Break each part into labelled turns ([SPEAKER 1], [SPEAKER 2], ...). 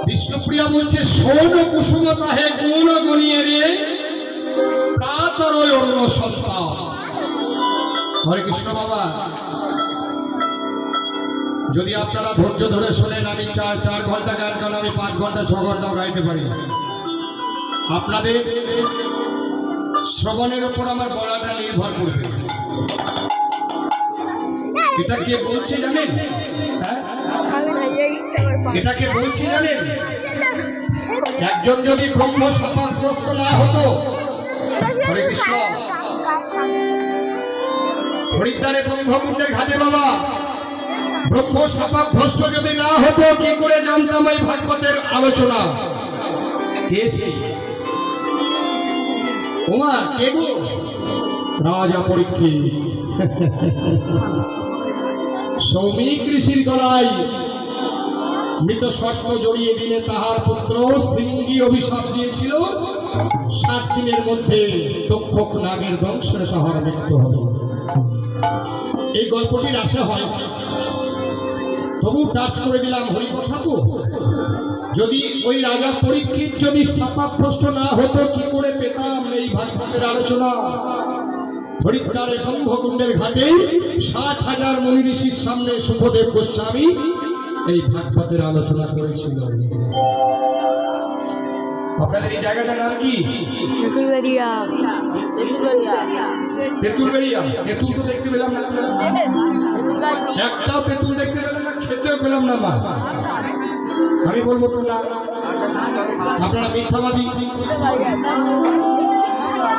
[SPEAKER 1] বিষ্ণুপ্রিয়া বলছে শোন কুসুমতা হে গুণ গণিয়ে রে প্রাতর অন্য সত্তা। হরে কৃষ্ণ বাবা, যদি আপনারা ধৈর্য ধরে শোনেন, আমি 4 ঘন্টা গান গান, আমি 5 ঘন্টা 6 ঘন্টাও গাইতে পারি। আপনাদের শ্রবণের উপর আমার বলাটা নির্ভর করবে। এটা কে বলছে জানেন? এটাকে বলছি জানেন, একজন যদি ব্রহ্ম সমাজগ্রস্ত না হতো, হরে কৃষ্ণ, হরিদ্বারে ব্রহ্মকুণ্ডের ঘাটে বাবা ব্রহ্ম সমাজগ্রস্ত যদি না হতো, কি করে জানতাম এই ভাগবতের আলোচনা? ওমা কে গো? রাজা পরীক্ষিত সৌমিক ঋষির গলায় মৃত সর্প জড়িয়ে দিলে তাহার পুত্র শৃঙ্গী অভিশাপ দিয়েছিল 7 দিনের মধ্যে তক্ষক নাগের বংশের শহর মৃত্যু হবে। এই গল্পটির আশা হয়, তবু টাচ করে দিলাম হরি কথা। তো যদি ওই রাজা পরীক্ষিত যদি শাপাভ্রষ্ট না হতো, কি করে পেতাম এই ভাগবতের আলোচনা? হরিদ্বারে ব্রহ্মকুণ্ডের ঘাটে 60,000 মুনি ঋষির সামনে সুখদেব গোস্বামী এই ভাগবতের আলোচনা করেছিল। আপনাদের এই জায়গাটার নাম কি? তেঁতুলবেড়িয়া। তেঁতুল তো দেখতে পেলাম না, একটাও তেঁতুল দেখতে পেলাম না, খেতেও পেলাম না। আমি বলবো তো না, আপনারা মিথ্যাবাদী,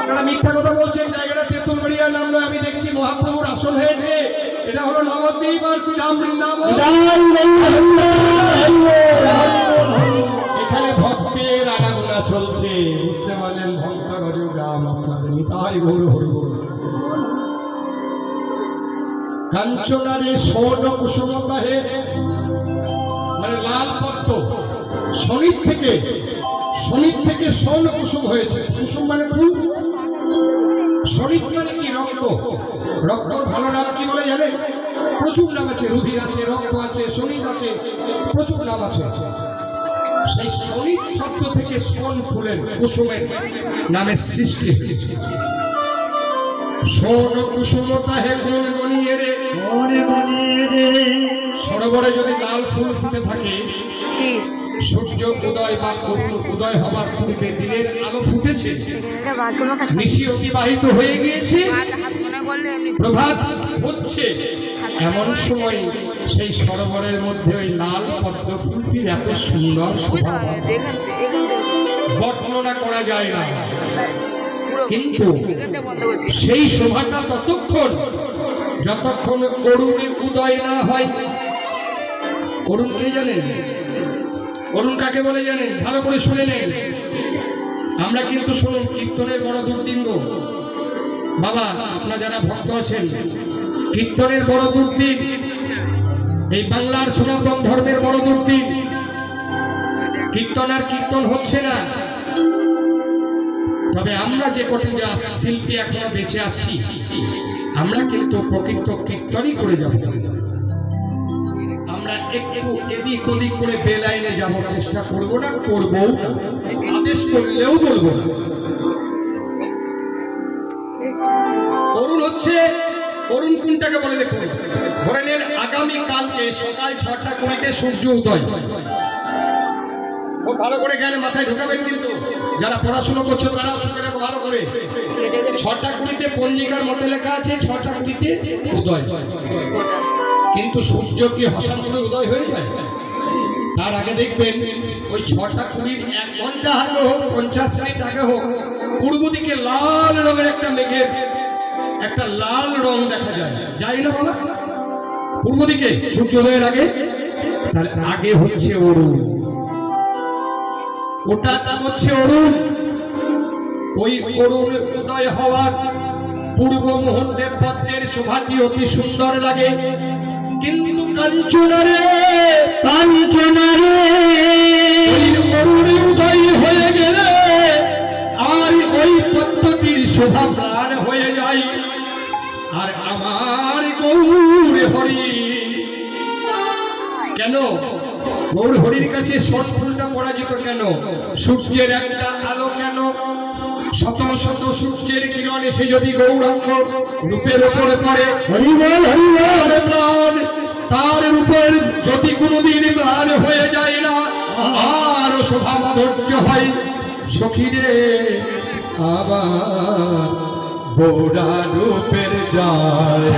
[SPEAKER 1] আপনারা মিথ্যা কথা বলছেন। জায়গাটা তেঁতুলবেড়িয়া নাম নয়, আমি দেখছি মহাপ্রভুর আসন হয়েছে। এটা হলো নবদ্বীপ আর শ্রীরাম বৃন্দাবন। এখানে ভক্তের আনাগোনা চলছে, বুঝতে পারলেন? ভক্ত রাম আপনাদের নিতাই গৌর হরি বল। কাঞ্চনারে স্বর্ণ কুসুমতা হে, মানে লাল পদ্ম, শনির থেকে স্বর্ণ কুসুম হয়েছে। কুসুম মানে ফুল, শনিত মানে কি? রক্ত। রক্তর ভালো নাম কি বলে জানে? প্রচুর নাম আছে, রুধির আছে, রক্ত আছে, শনিত আছে, প্রচুর নাম আছে। সেই শনিত শব্দ থেকে স্বর্ণ ফুলের কুসুমের নামের সৃষ্টি। স্বর্ণ কুসুমতা হে গুণ গণিয়ে রে, সরোবরে যদি লাল ফুল ফুটে থাকে, সূর্য উদয় বা অরুণ উদয় হবার পূর্বে দিনের আলো ফুটেছে, নিশি অতিবাহিত হয়ে গিয়েছে, প্রভাত হচ্ছে, এমন সময় সেই সরোবরের মধ্যে ওই লাল পদ্ম ফুলটির এত সুন্দর শোভা বর্ণনা করা যায় না। কিন্তু সেই শোভাটা ততক্ষণ যতক্ষণ অরুণের উদয় না হয়। অরুণ কে জানেন? অরুণ কাকে বলে জানেন? ভালো করে শুনে নেন। আমরা কিন্তু শুনুন, কীর্তনের বড় দুর্দিন গো বাবা, আপনারা যারা ভক্ত আছেন, কীর্তনের বড় দুর্দিন, এই বাংলার সনাতন ধর্মের বড় দুর্দিন। কীর্তন আর কীর্তন হচ্ছে না। তবে আমরা যে কটি শিল্পী এখনো বেঁচে আছি, আমরা কিন্তু প্রকৃত কীর্তনই করে যাব। আমরা একটু এদিক ওদিক করে বেলাইনে যাওয়ার চেষ্টা করবো না, করবো আদেশ করলেও বলবো না। অরুণ হচ্ছে, অরুণ কোনটাকে বলে দেখুন, ধরে নেন আগামী কালকে সকাল 6টা 20 সূর্য উদয়। খুব ভালো করে জ্ঞানে মাথায় ঢোকাবেন, কিন্তু যারা পড়াশোনা করছে তারা শুনে রাখো ভালো করে। 6টা 20 পঞ্জিকার মধ্যে লেখা আছে 6টা 20 উদয়, কিন্তু সূর্য কি হঠাৎ করে উদয় হয়ে যায়? তার আগে দেখবেন ওই 6টা 20 1 ঘন্টা আগে হোক, 50 মিনিট আগে হোক, পূর্ব দিকে লাল রঙের একটা মেঘের একটা লাল রং দেখা যায়, যাই না বলা? পূর্ব দিকে সূর্যোদয়ের আগে, তার আগে হচ্ছে অরুণ। ওটার নাম হচ্ছে অরুণ। ওই অরুণ উদয় হওয়ার পূর্ব মুহূর্তে পদ্মের শোভাটি অতি সুন্দর লাগে, কিন্তু কাঞ্চনারে অরুণ উদয় হয়ে গেলে আর ওই পদ্মটির শোভা প্রাণ হয়ে যায়। আর আমার গৌর হরি, কেন গৌর হরি সখীর কাছে সোনফুলটা পরাজিত কেন? সূর্যের একটা আলো কেন? শত শত সূর্যের কিরণ এসে যদি গৌরাঙ্গ রূপের উপরে পড়ে, প্রাণ তার রূপের যদি কোনোদিন ম্লান হয়ে যায় না, আর শোভা মাধুর্য হয়। সখীরে আবার গোরা রূপের যায়